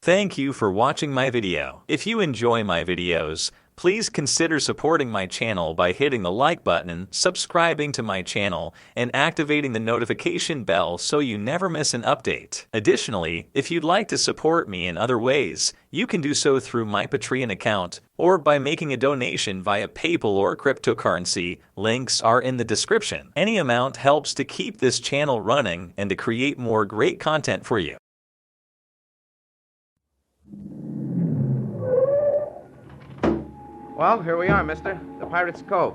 Thank you for watching my video. If you enjoy my videos, please consider supporting my channel by hitting the like button, subscribing to my channel, and activating the notification bell so you never miss an update. Additionally, if you'd like to support me in other ways, you can do so through my Patreon account or by making a donation via PayPal or cryptocurrency. Links are in the description. Any amount helps to keep this channel running and to create more great content for you. Well, here we are, mister. The Pirate's Cove.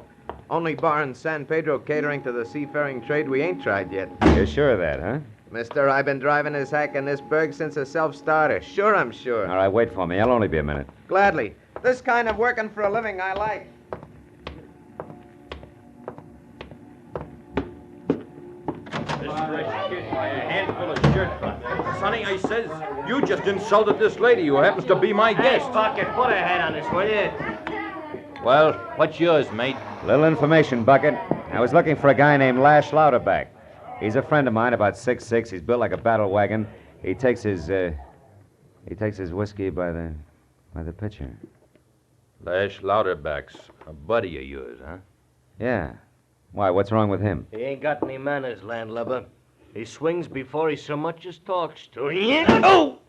Only bar in San Pedro catering to the seafaring trade we ain't tried yet. You're sure of that, huh? Mister, I've been driving this hack in this burg since a self-starter. Sure, I'm sure. All right, wait for me. I'll only be a minute. Gladly. This kind of working for a living I like. This fresh kid by a handful of shirt fronts. Sonny, I says, you just insulted this lady who happens to be my guest. Hey, Bucket, put a head on this, will you? Well, what's yours, mate? Little information, Bucket. I was looking for a guy named Lash Louderback. He's a friend of mine, about 6'6". He's built like a battle wagon. He takes his whiskey by the pitcher. Lash Louderback's a buddy of yours, huh? Yeah. Why, what's wrong with him? He ain't got any manners, landlubber. He swings before he so much as talks to you. Oh!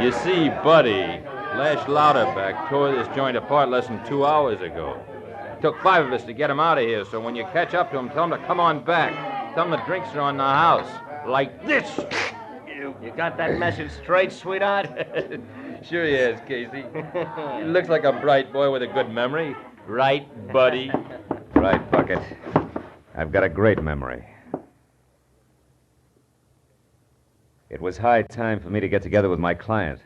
You see, buddy, Lash Louderback tore this joint apart less than 2 hours ago. It took 5 of us to get him out of here, so when you catch up to him, tell him to come on back. Tell him the drinks are on the house. Like this. You got that message straight, sweetheart? Sure he is, Casey. He looks like a bright boy with a good memory. Right, buddy? Right, Bucket. I've got a great memory. It was high time for me to get together with my client,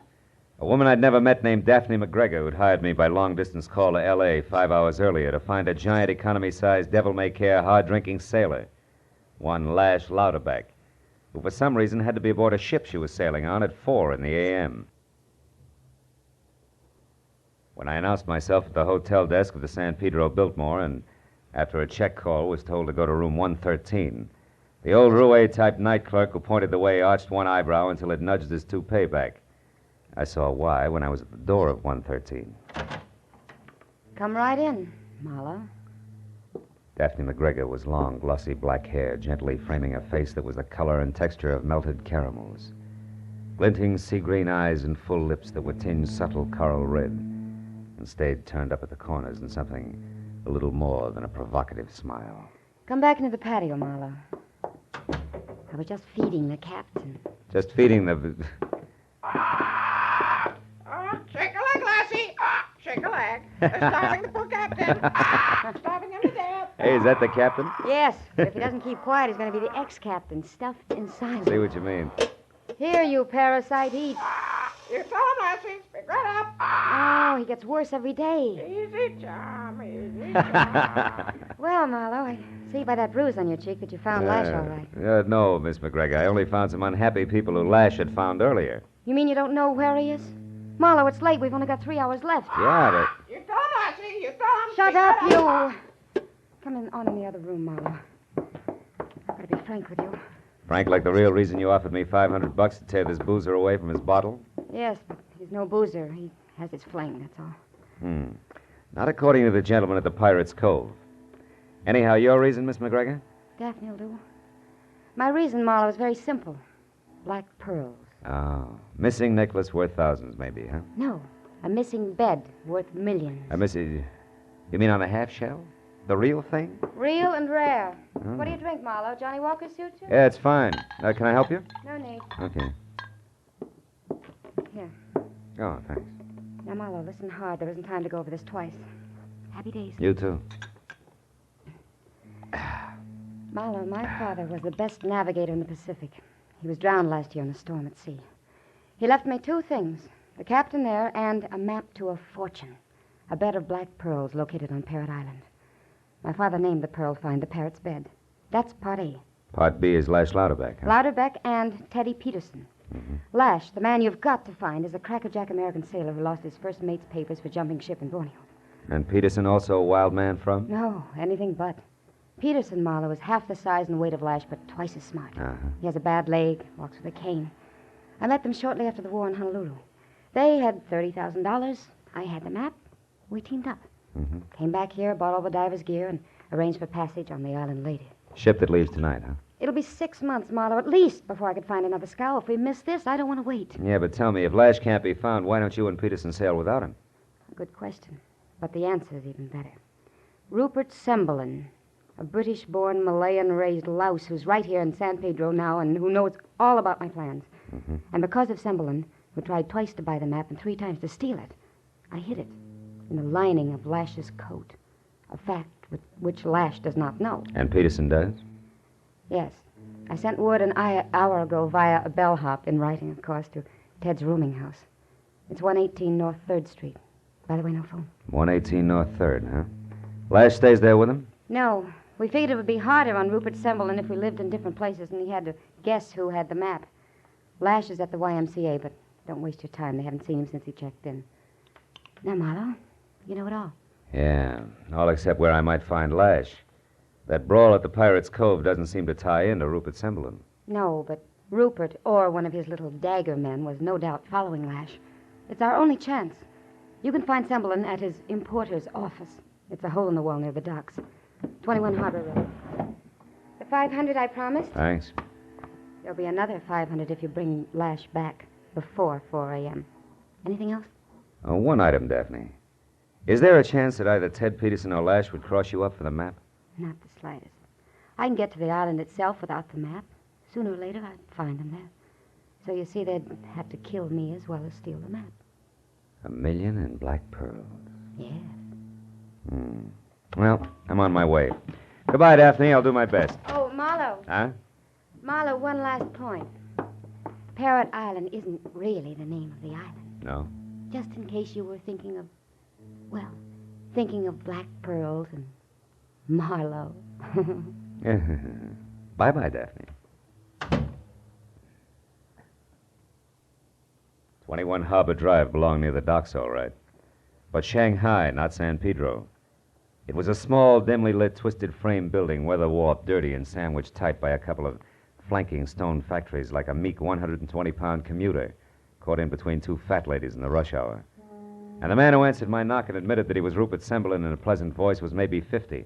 a woman I'd never met named Daphne McGregor, who'd hired me by long-distance call to L.A. 5 hours earlier to find a giant economy-sized, devil-may-care, hard-drinking sailor, one Lash Louderback, who for some reason had to be aboard a ship she was sailing on at 4 in the a.m. When I announced myself at the hotel desk of the San Pedro Biltmore and, after a check call, was told to go to room 113, the old Rouen-type night clerk who pointed the way arched one eyebrow until it nudged his toupee back. I saw why when I was at the door of 113. Come right in, Marlowe. Daphne McGregor was long, glossy black hair, gently framing a face that was the color and texture of melted caramels. Glinting sea-green eyes and full lips that were tinged subtle coral red and stayed turned up at the corners in something a little more than a provocative smile. Come back into the patio, Marlowe. I was just feeding the captain. Just feeding the... Shake a leg, lassie. Shake a leg. They're starving the poor captain. Starving him to death. Hey, is that the captain? Yes, but if he doesn't keep quiet, he's going to be the ex-captain, stuffed inside. See what you mean. Here, you parasite, eat. You tell him, lassie. Speak right up. Oh, he gets worse every day. Easy, Tom. Easy, Tom. Well, Marlowe, I see by that bruise on your cheek that you found Lash all right. No, Miss McGregor. I only found some unhappy people who Lash had found earlier. You mean you don't know where he is? Marlowe, it's late. We've only got 3 hours left. Yeah, You tell him, lassie. You tell him. Shut Speak up, right you. Come on in the other room, Marlowe. I've got to be frank with you. Frank, like the real reason you offered me $500 to tear this boozer away from his bottle? Yes, but he's no boozer. He has his fling, that's all. Not according to the gentleman at the Pirate's Cove. Anyhow, your reason, Miss McGregor? Daphne will do. My reason, Marlowe, is very simple. Black pearls. Oh, missing necklace worth thousands, maybe, huh? No, a missing bed worth millions. You mean on the half shell? The real thing? Real and rare. Oh. What do you drink, Marlowe? Johnny Walker suit you? Yeah, it's fine. Can I help you? No need. Okay. Here. Oh, thanks. Now, Marlowe, listen hard. There isn't time to go over this twice. Happy days. You too. Marlowe, my father was the best navigator in the Pacific. He was drowned last year in a storm at sea. He left me 2 things, the captain there and a map to a fortune, a bed of black pearls located on Parrot Island. My father named the pearl find the Parrot's Bed. That's part A. Part B is Lash Louderback, huh? Louderback and Teddy Peterson. Mm-hmm. Lash, the man you've got to find, is a crackerjack American sailor who lost his first mate's papers for jumping ship in Borneo. And Peterson also a wild man from? No, anything but. Peterson, Marlowe, is half the size and weight of Lash, but twice as smart. Uh-huh. He has a bad leg, walks with a cane. I met them shortly after the war in Honolulu. They had $30,000. I had the map. We teamed up. Mm-hmm. Came back here, bought all the diver's gear, and arranged for passage on the island later. Ship that leaves tonight, huh? It'll be 6 months, Marlowe, at least, before I could find another scow. If we miss this, I don't want to wait. Yeah, but tell me, if Lash can't be found, why don't you and Peterson sail without him? Good question. But the answer's even better. Rupert Sembalin, a British-born, Malayan-raised louse who's right here in San Pedro now and who knows all about my plans. Mm-hmm. And because of Sembalin, who tried twice to buy the map and 3 times to steal it, I hid it in the lining of Lash's coat, a fact which Lash does not know. And Peterson does? Yes. I sent word an hour ago via a bellhop, in writing, of course, to Ted's rooming house. It's 118 North 3rd Street. By the way, no phone. 118 North 3rd, huh? Lash stays there with him? No. We figured it would be harder on Rupert Sembalin if we lived in different places and he had to guess who had the map. Lash is at the YMCA, but don't waste your time. They haven't seen him since he checked in. Now, Marlowe, you know it all. Yeah, all except where I might find Lash. That brawl at the Pirates' Cove doesn't seem to tie into Rupert Sembalin. No, but Rupert, or one of his little dagger men, was no doubt following Lash. It's our only chance. You can find Sembalin at his importer's office. It's a hole in the wall near the docks. 21 Harbor Road. The 500 I promised? Thanks. There'll be another 500 if you bring Lash back before 4 a.m. Anything else? Oh, one item, Daphne. Is there a chance that either Ted Peterson or Lash would cross you up for the map? Not the slightest. I can get to the island itself without the map. Sooner or later, I'd find them there. So you see, they'd have to kill me as well as steal the map. 1 million in black pearls. Yes. Well, I'm on my way. Goodbye, Daphne. I'll do my best. Oh, Marlowe. Huh? Marlowe, one last point. Parrot Island isn't really the name of the island. No? Just in case you were thinking of black pearls and Marlowe. Bye-bye, Daphne. 21 Harbor Drive belonged near the docks, all right. But Shanghai, not San Pedro. It was a small, dimly lit, twisted frame building, weather-warped, dirty, and sandwiched tight by a couple of flanking stone factories like a meek 120-pound commuter caught in between 2 fat ladies in the rush hour. And the man who answered my knock and admitted that he was Rupert Sembalin in a pleasant voice was maybe 50.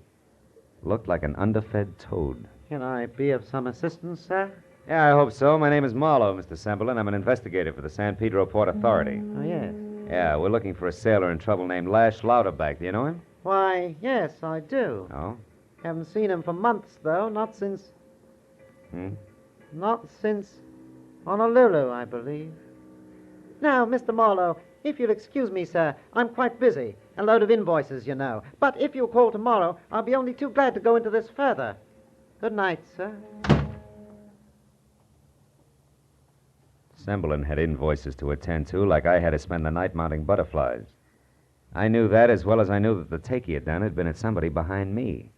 Looked like an underfed toad. Can I be of some assistance, sir? Yeah, I hope so. My name is Marlowe, Mr. Sembalin. I'm an investigator for the San Pedro Port Authority. Oh, yes. Yeah, we're looking for a sailor in trouble named Lash Louderback. Do you know him? Why, yes, I do. Oh? Haven't seen him for months, though. Not since Honolulu, I believe. Now, Mr. Marlowe, if you'll excuse me, sir, I'm quite busy. A load of invoices, you know. But if you'll call tomorrow, I'll be only too glad to go into this further. Good night, sir. Sembalin had invoices to attend to, like I had to spend the night mounting butterflies. I knew that as well as I knew that the take he had done had been at somebody behind me.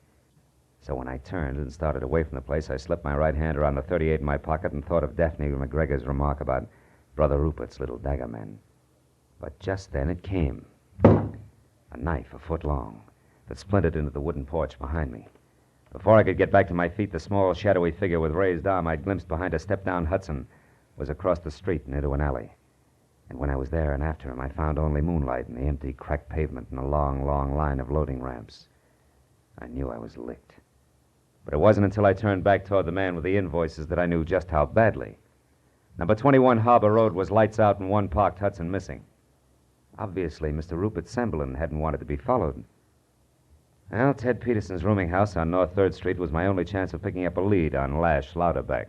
So when I turned and started away from the place, I slipped my right hand around the .38 in my pocket and thought of Daphne McGregor's remark about Brother Rupert's little dagger men. But just then it came. A knife 1 foot long that splintered into the wooden porch behind me. Before I could get back to my feet, the small, shadowy figure with raised arm I'd glimpsed behind a step-down Hudson was across the street and into an alley. And when I was there and after him, I found only moonlight and the empty, cracked pavement and a long, long line of loading ramps. I knew I was licked. But it wasn't until I turned back toward the man with the invoices that I knew just how badly. Number 21 Harbor Road was lights out and 1 parked Hudson missing. Obviously, Mr. Rupert Sembalin hadn't wanted to be followed. Well, Ted Peterson's rooming house on North 3rd Street was my only chance of picking up a lead on Lash Louderback.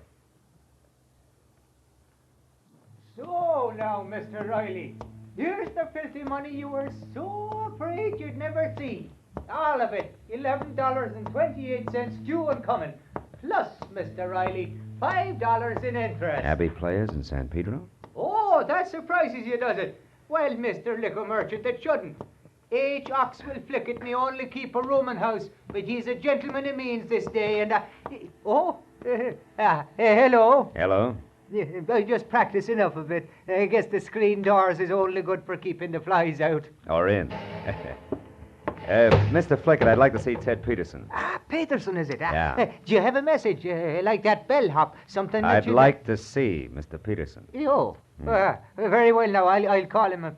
So now, Mr. Riley, here's the filthy money you were so afraid you'd never see. All of it, $11.28 due and coming. Plus, Mr. Riley, $5 in interest. Abbey Players in San Pedro? Oh, that surprises you, does it? Well, Mr. Liquor Merchant, it shouldn't. H. Ox will flick it, me only keep a rooming house, but he's a gentleman of means this day, and hello. Hello? I just practice enough of it. I guess the screen doors is only good for keeping the flies out. Or in. Mr. Flickett, I'd like to see Ted Peterson. Ah, Peterson, is it? Yeah. Do you have a message, like that bellhop? Something that I'd like to see Mr. Peterson. Oh, very well now. I'll call him.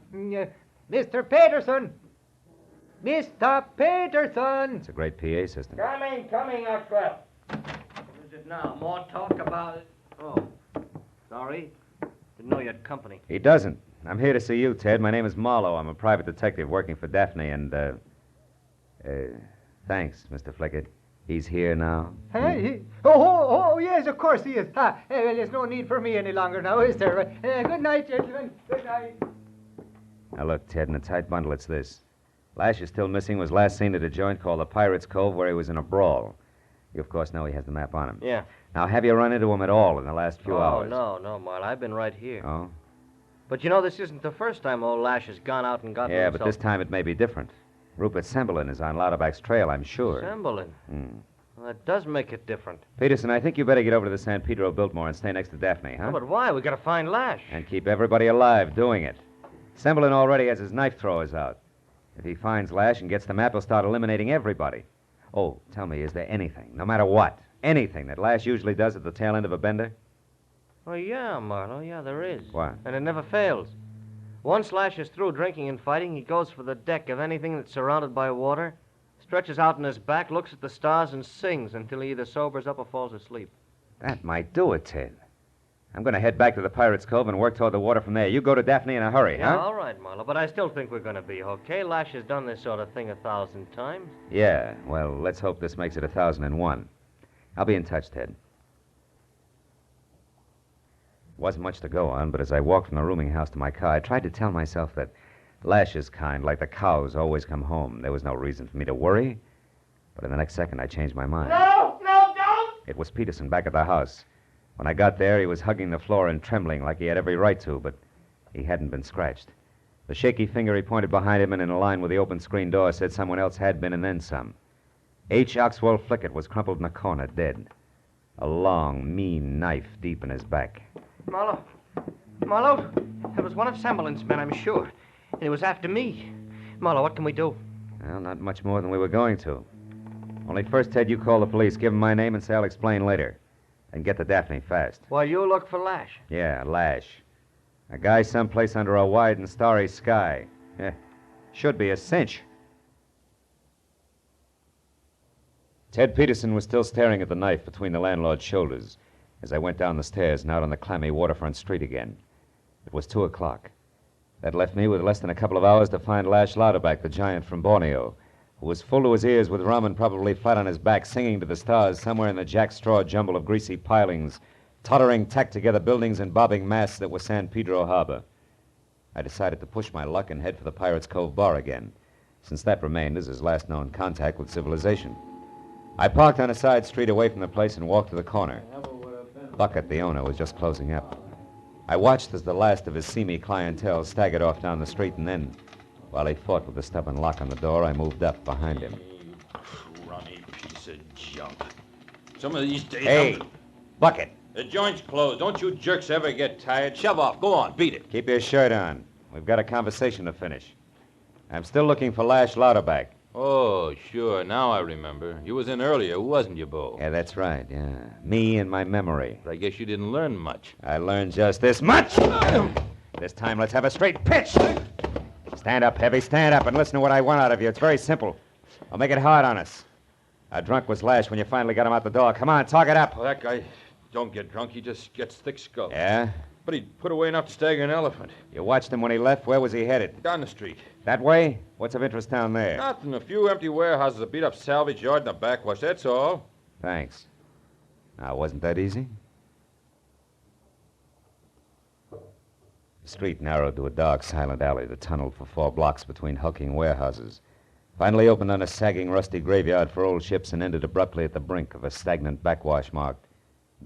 Mr. Peterson! Mr. Peterson! It's a great PA system. Coming, Oxwell. What is it now? More talk about it? Oh, sorry. Didn't know you had company. He doesn't. I'm here to see you, Ted. My name is Marlowe. I'm a private detective working for Daphne, and, thanks, Mr. Flickett. He's here now. Hey, oh, yes, of course he is. Well, there's no need for me any longer now, is there? Good night, gentlemen. Good night. Now, look, Ted, in a tight bundle, it's this. Lash is still missing, was last seen at a joint called the Pirate's Cove where he was in a brawl. You, of course, know he has the map on him. Yeah. Now, have you run into him at all in the last few hours? No, Marl. I've been right here. Oh? But you know, this isn't the first time old Lash has gone out and gotten Yeah, himself... but this time it may be different. Rupert Semberlin is on Lauterback's trail, I'm sure. Semberlin? Well, that does make it different. Peterson, I think you better get over to the San Pedro Biltmore and stay next to Daphne, huh? Oh, but why? We gotta find Lash. And keep everybody alive doing it. Semberlin already has his knife throwers out. If he finds Lash and gets the map, he'll start eliminating everybody. Oh, tell me, is there anything, no matter what, anything that Lash usually does at the tail end of a bender? Oh, yeah, Marlowe. Yeah, there is. What? And it never fails. Once Lash is through drinking and fighting, he goes for the deck of anything that's surrounded by water, stretches out on his back, looks at the stars, and sings until he either sobers up or falls asleep. That might do it, Ted. I'm going to head back to the Pirate's Cove and work toward the water from there. You go to Daphne in a hurry, Yeah, huh? all right, Marlowe, but I still think we're going to be okay. Lash has done this sort of thing 1,000 times. Yeah, well, let's hope this makes it 1,001. I'll be in touch, Ted. Wasn't much to go on, but as I walked from the rooming house to my car, I tried to tell myself that Lash's kind, like the cows, always come home. There was no reason for me to worry. But in the next second, I changed my mind. No, don't! It was Peterson back at the house. When I got there, he was hugging the floor and trembling like he had every right to, but he hadn't been scratched. The shaky finger he pointed behind him and in a line with the open screen door said someone else had been and then some. H. Oxwell Flickett was crumpled in a corner, dead. A long, mean knife deep in his back. Marlowe, it was one of Semberlin's men, I'm sure. And he was after me. Marlowe, what can we do? Well, not much more than we were going to. Only first, Ted, you call the police, give them my name, and say I'll explain later. And get to Daphne fast. While you look for Lash. Yeah, Lash. A guy someplace under a wide and starry sky. Should be a cinch. Ted Peterson was still staring at the knife between the landlord's shoulders as I went down the stairs and out on the clammy waterfront street again. It was 2 o'clock. That left me with less than a couple of hours to find Lash Lauterback, the giant from Borneo, who was full to his ears with rum and probably flat on his back, singing to the stars somewhere in the jackstraw jumble of greasy pilings, tottering tacked-together buildings and bobbing masts that were San Pedro Harbor. I decided to push my luck and head for the Pirate's Cove bar again, since that remained as his last known contact with civilization. I parked on a side street away from the place and walked to the corner. Bucket, the owner, was just closing up. I watched as the last of his seamy clientele staggered off down the street, and then, while he fought with the stubborn lock on the door, I moved up behind him. Crummy piece of junk. Some of these days... Hey, Bucket. The joint's closed. Don't you jerks ever get tired? Shove off. Go on. Beat it. Keep your shirt on. We've got a conversation to finish. I'm still looking for Lash Lauterback. Oh, sure. Now I remember. You was in earlier, wasn't you, Bo? Yeah, that's right, yeah. Me and my memory. But I guess you didn't learn much. I learned just this much. This time, let's have a straight pitch. Stand up, Heavy, stand up and listen to what I want out of you. It's very simple. I'll make it hard on us. How drunk was Lash when you finally got him out the door? Come on, talk it up. Well, that guy don't get drunk. He just gets thick-skulled. Yeah? But he put away enough to stagger an elephant. You watched him when he left. Where was he headed? Down the street. That way? What's of interest down there? Nothing. A few empty warehouses, a beat-up salvage yard, and a backwash. That's all. Thanks. Now, wasn't that easy? The street narrowed to a dark, silent alley that tunneled for 4 blocks between hulking warehouses. Finally opened on a sagging, rusty graveyard for old ships and ended abruptly at the brink of a stagnant backwash marked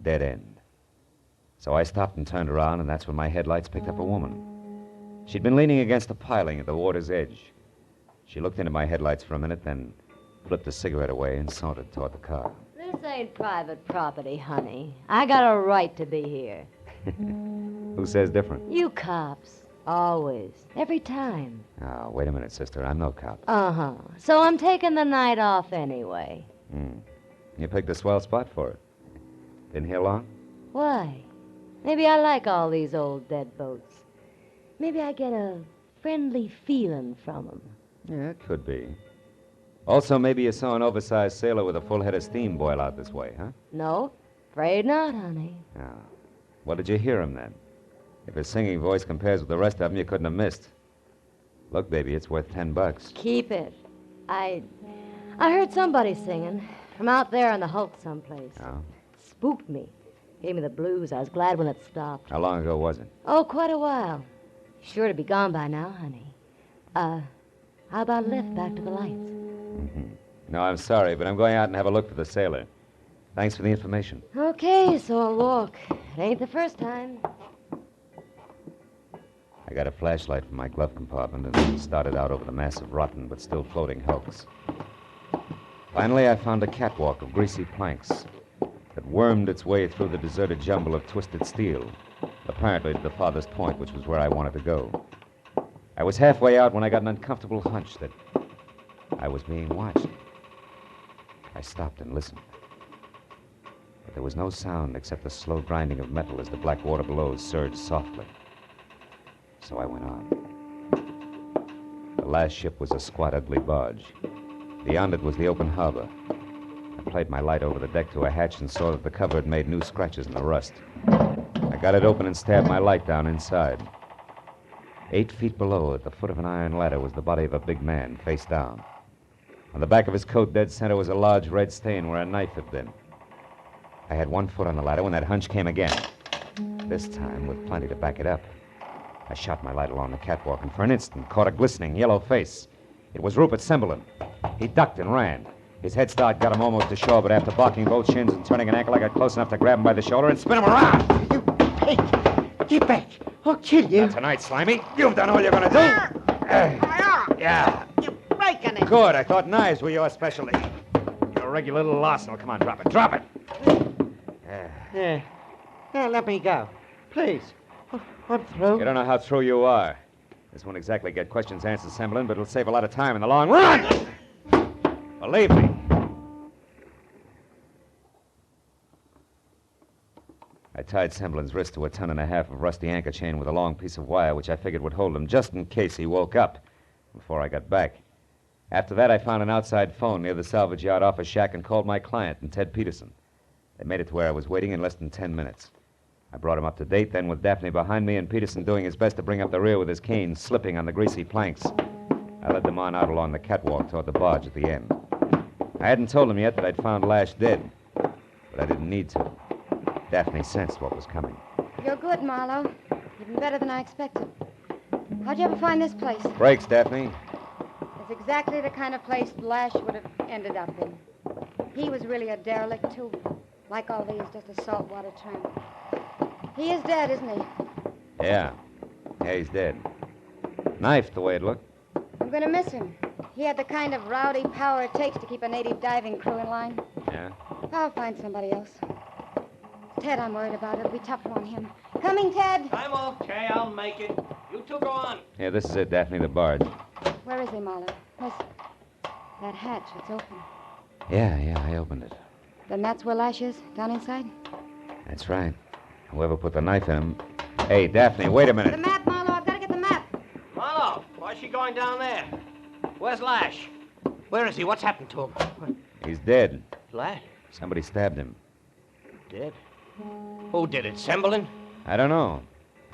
Dead End. So I stopped and turned around, and that's when my headlights picked up a woman. She'd been leaning against a piling at the water's edge. She looked into my headlights for a minute, then flipped a cigarette away and sauntered toward the car. This ain't private property, honey. I got a right to be here. Who says different? You cops. Always. Every time. Oh, wait a minute, sister. I'm no cop. Uh-huh. So I'm taking the night off anyway. You picked a swell spot for it. Been here long? Why? Maybe I like all these old dead boats. Maybe I get a friendly feeling from them. Yeah, it could be. Also, maybe you saw an oversized sailor with a full head of steam boil out this way, huh? No, afraid not, honey. Oh. What did you hear him then? If his singing voice compares with the rest of them, you couldn't have missed. Look, baby, it's worth $10. Keep it. I heard somebody singing from out there on the hulk someplace. Oh? Spooked me. Gave me the blues. I was glad when it stopped. How long ago was it? Oh, quite a while. Sure to be gone by now, honey. How about a lift back to the lights? No, I'm sorry, but I'm going out and have a look for the sailor. Thanks for the information. Okay, so I'll walk. It ain't the first time. I got a flashlight from my glove compartment and started out over the mass of rotten but still floating hulks. Finally, I found a catwalk of greasy planks that wormed its way through the deserted jumble of twisted steel, apparently to the farthest point, which was where I wanted to go. I was halfway out when I got an uncomfortable hunch that I was being watched. I stopped and listened. But there was no sound except the slow grinding of metal as the black water below surged softly. So I went on. The last ship was a squat, ugly barge. Beyond it was the open harbor. I played my light over the deck to a hatch and saw that the cover had made new scratches in the rust. I got it open and stabbed my light down inside. 8 feet below, at the foot of an iron ladder, was the body of a big man, face down. On the back of his coat, dead center, was a large red stain where a knife had been. I had 1 foot on the ladder when that hunch came again. This time, with plenty to back it up. I shot my light along the catwalk and for an instant caught a glistening yellow face. It was Rupert Semberlin. He ducked and ran. His head start got him almost to shore, but after barking both shins and turning an ankle, I got close enough to grab him by the shoulder and spin him around. You pig! Get back! I'll kill you. Not tonight, Slimy. You've done all you're going to do. Yeah. You're breaking it. Good. I thought knives were your specialty. You're a regular little arsenal. Come on, drop it. Drop it. Yeah. Now, let me go. Please. I'm through. You don't know how through you are. This won't exactly get questions answered, Semberlin, but it'll save a lot of time in the long run. Believe me. I tied Semberlin's wrist to a 1.5 tons of rusty anchor chain with a long piece of wire, which I figured would hold him just in case he woke up before I got back. After that, I found an outside phone near the salvage yard office shack and called my client and Ted Peterson. They made it to where I was waiting in less than 10 minutes. I brought him up to date, then with Daphne behind me and Peterson doing his best to bring up the rear with his cane slipping on the greasy planks. I led them on out along the catwalk toward the barge at the end. I hadn't told them yet that I'd found Lash dead, but I didn't need to. Daphne sensed what was coming. You're good, Marlowe. Even better than I expected. How'd you ever find this place? Brakes, Daphne. It's exactly the kind of place Lash would have ended up in. He was really a derelict, too. Like all these, just a saltwater tramp. He is dead, isn't he? Yeah. Yeah, he's dead. Knifed the way it looked. I'm going to miss him. He had the kind of rowdy power it takes to keep a native diving crew in line. Yeah? I'll find somebody else. Ted, I'm worried about. It'll be tougher on him. Coming, Ted. I'm okay. I'll make it. You two go on. Yeah, this is it, Daphne, the barge. Where is he, Marlowe? Listen. That hatch, it's open. Yeah, I opened it. Then that's where Lash is, down inside? That's right. Whoever put the knife in him. Hey, Daphne, wait a The minute. map, Marlowe. I've got to get the map. Marlowe, why's she going down there? Where's Lash? Where is he? What's happened to him? He's dead. Lash? Somebody stabbed him. Dead? Who did it, Semberlin? I don't know.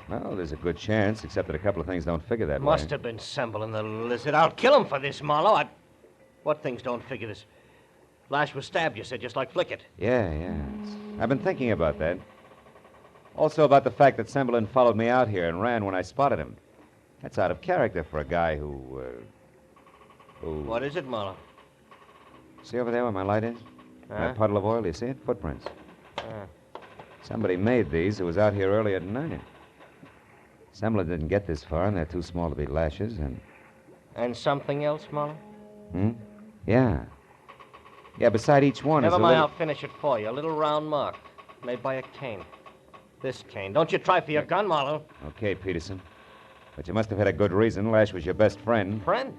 Well, there's a good chance, except that a couple of things don't figure that way. Must have been Semberlin, the lizard. I'll kill him for this, Marlowe. What things don't figure this? Lash was stabbed, you said, just like Flickett. Yeah. I've been thinking about that. Also about the fact that Semberlin followed me out here and ran when I spotted him. That's out of character for a guy who... What is it, Marlowe? See over there where my light is? That puddle of oil, you see it? Footprints. Somebody made these who was out here earlier tonight. Semberlin didn't get this far, and they're too small to be Lashes, and... And something else, Marlowe? Yeah. Yeah, beside each one is Never a mind, little... I'll finish it for you. A little round mark made by a cane. This cane. Don't you try for your gun, Marlowe. Okay, Peterson. But you must have had a good reason. Lash was your best friend. Friend?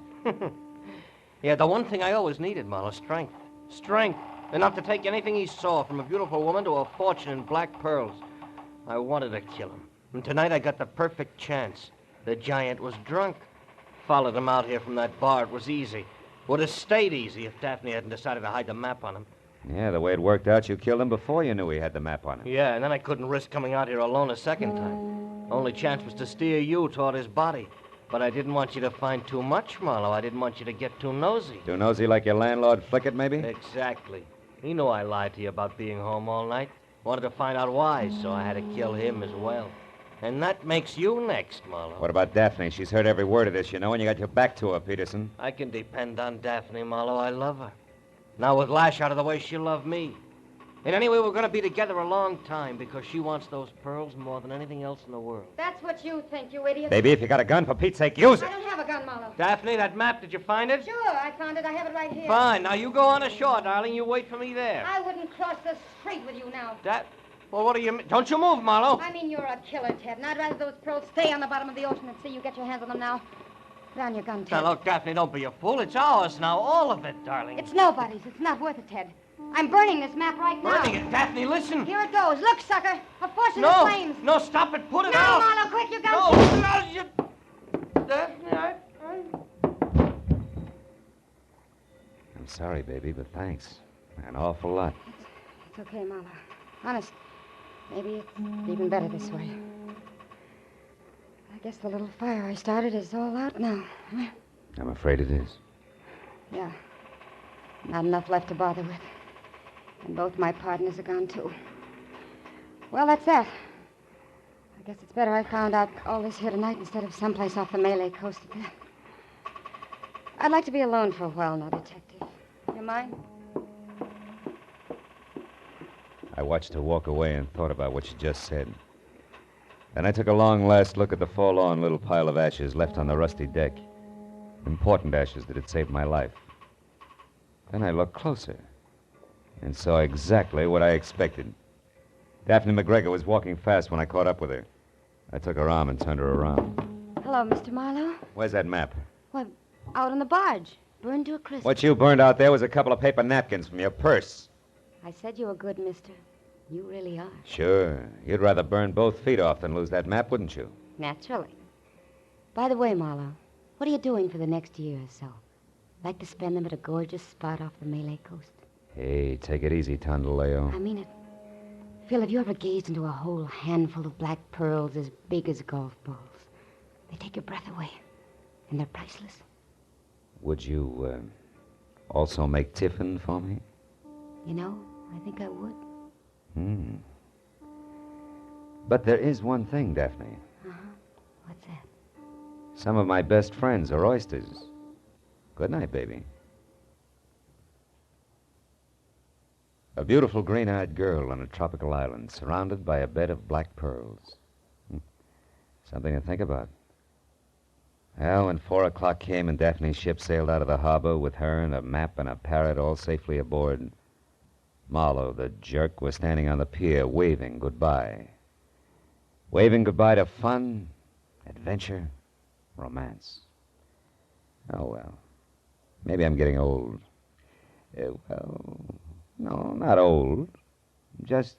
Yeah, the one thing I always needed, Marlowe, strength. Strength. Enough to take anything he saw, from a beautiful woman to a fortune in black pearls. I wanted to kill him. And tonight I got the perfect chance. The giant was drunk. Followed him out here from that bar. It was easy. Would have stayed easy if Daphne hadn't decided to hide the map on him. Yeah, the way it worked out, you killed him before you knew he had the map on him. Yeah, and then I couldn't risk coming out here alone a second time. Only chance was to steer you toward his body. But I didn't want you to find too much, Marlowe. I didn't want you to get too nosy. Too nosy like your landlord Flickett, maybe? Exactly. He knew I lied to you about being home all night. Wanted to find out why, so I had to kill him as well. And that makes you next, Marlowe. What about Daphne? She's heard every word of this, you know, and you got your back to her, Peterson. I can depend on Daphne, Marlowe. I love her. Now with Lash out of the way, she'll love me. And anyway, we're going to be together a long time because she wants those pearls more than anything else in the world. That's what you think, you idiot. Baby, if you got a gun, for Pete's sake, use I it. don't have a gun, Marlowe. Daphne, that map, did you find it? Sure, I found it. I have it right here. Fine. Now you go on ashore, darling. You wait for me there. I wouldn't cross the street with you now. Well, what do you mean? Don't you move, Marlowe. I mean, you're a killer, Ted, and I'd rather those pearls stay on the bottom of the ocean and see you get your hands on them now. Put down your gun, Ted. Now, look, Daphne, don't be a fool. It's ours now, all of it, darling. It's nobody's. It's not worth it, Ted. I'm burning this map right now. Burning it? Daphne, listen. Here it goes. Look, sucker. A fortune No, in flames. no, stop it. Put it No, out. Marlowe, quick, you gun. No, you... Daphne, I'm sorry, baby, but thanks. An awful lot. It's okay, Marlowe. Honest, maybe it's even better this way. I guess the little fire I started is all out now. Huh? I'm afraid it is. Yeah. Not enough left to bother with. And both my partners are gone, too. Well, that's that. I guess it's better I found out all this here tonight instead of someplace off the Malay coast at that. I'd like to be alone for a while now, Detective. You mind? I watched her walk away and thought about what she just said. Then I took a long last look at the forlorn little pile of ashes left on the rusty deck. Important ashes that had saved my life. Then I looked closer and saw exactly what I expected. Daphne McGregor was walking fast when I caught up with her. I took her arm and turned her around. Hello, Mr. Marlowe. Where's that map? What, out on the barge. Burned to a crisp. What you burned out there was a couple of paper napkins from your purse. I said you were good, mister. You really are. Sure. You'd rather burn both feet off than lose that map, wouldn't you? Naturally. By the way, Marlowe, what are you doing for the next year or so? Like to spend them at a gorgeous spot off the Malay coast? Hey, take it easy, Tondaleo. I mean it. Phil, have you ever gazed into a whole handful of black pearls as big as golf balls? They take your breath away, and they're priceless. Would you, also make tiffin for me? You know, I think I would. But there is one thing, Daphne. What's that? Some of my best friends are oysters. Good night, baby. A beautiful green-eyed girl on a tropical island, surrounded by a bed of black pearls. Something to think about. Well, when 4 o'clock came and Daphne's ship sailed out of the harbor with her and a map and a parrot all safely aboard, Marlowe, the jerk, was standing on the pier waving goodbye. Waving goodbye to fun, adventure, romance. Oh, well. Maybe I'm getting old. Well, no, not old. Just,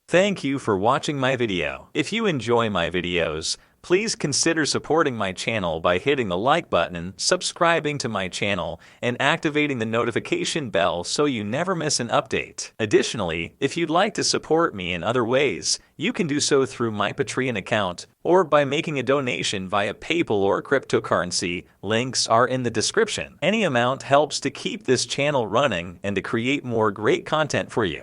Thank you for watching my video. If you enjoy my videos, please consider supporting my channel by hitting the like button, subscribing to my channel, and activating the notification bell so you never miss an update. Additionally, if you'd like to support me in other ways, you can do so through my Patreon account or by making a donation via PayPal or cryptocurrency. Links are in the description. Any amount helps to keep this channel running and to create more great content for you.